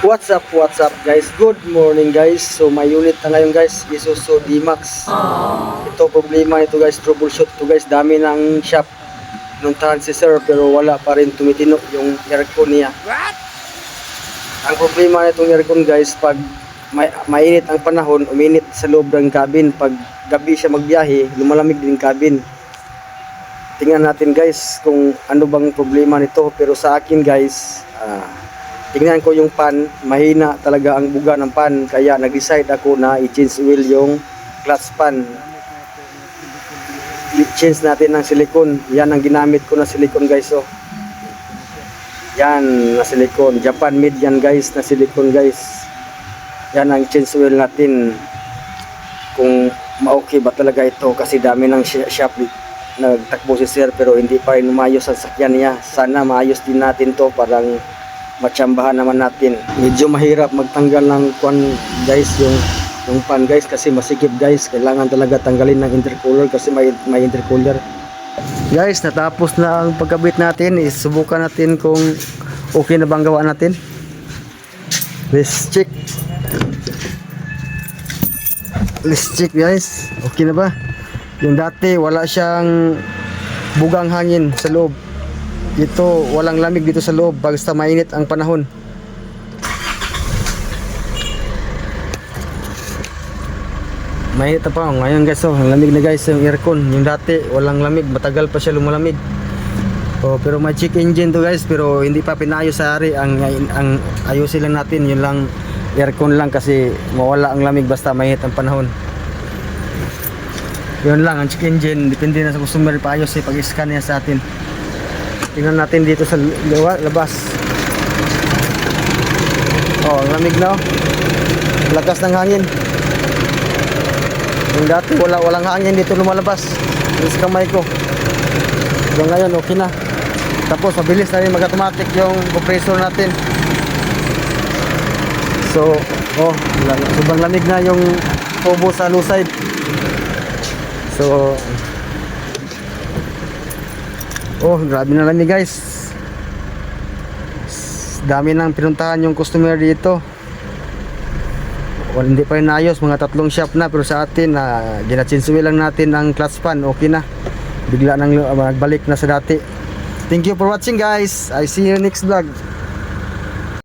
What's up guys? Good morning guys. So may unit na ngayon guys, Isuzu D-Max. Ito problema nito guys, troubleshoot to guys. Dami ng shop nuntahan si sir pero wala pa rin tumitino yung aircon niya. Ang problema nitong aircon guys, pag mainit ang panahon, uminit sa loob ng cabin. Pag gabi siya magbiyahe, lumalamig din cabin. Tingnan natin guys kung ano bang problema nito. Pero sa akin guys, tingnan ko yung pan, mahina talaga ang buga ng pan, kaya nag-decide ako na i-change oil yung clutch pan. I-change natin ng silicone. Yan ang ginamit ko na silicone guys. Oh. Yan na silicone, Japan made yan guys na silicone guys. Yan ang change oil natin. Kung ma-okay ba talaga ito, kasi dami ng shop nagtakbo si sir pero hindi pa rin umayos ang sakyan niya. Sana maayos din natin to, parang matsambahan naman natin. Medyo mahirap magtanggal ng kwan guys, yung pan guys, kasi masikip guys. Kailangan talaga tanggalin ng intercooler kasi may intercooler. Guys, natapos na ang pagkabit natin. Isubukan natin kung okay na bang gawa natin. Let's check. Let's check guys. Okay na ba? Yung dati wala siyang bugang hangin sa loob. Dito walang lamig dito sa loob basta mainit ang panahon. Mainit na pa ngayon guys. Oh, ang lamig na guys yung aircon. Yung dati walang lamig, matagal pa siya lumalamig. Oh, pero may check engine to guys, pero hindi pa pinayos sa ari. Ang ayusin lang natin, yun lang, aircon lang, kasi mawala ang lamig basta mainit ang panahon. Yun lang ang check engine, depende na sa customer paayos pag-scan niya sa atin. Tingnan natin dito sa labas. Oh, ang lamig na oh. Lakas ng hangin. Yung dati walang hangin dito lumalabas. Yung sa kamay ko. So ngayon okay na. Tapos mabilis na rin mag-automatic yung compressor natin. So, oh, sobrang lamig na yung tubo sa low side. So, oh, grabe na lamig guys. Dami nang pinuntahan yung customer dito. Hindi pa rin ayos, mga 3 shop na, pero sa atin gina-change lang natin ang clutch pan, okay na. Bigla nang nagbalik na sa dati. Thank you for watching guys. I see you next vlog.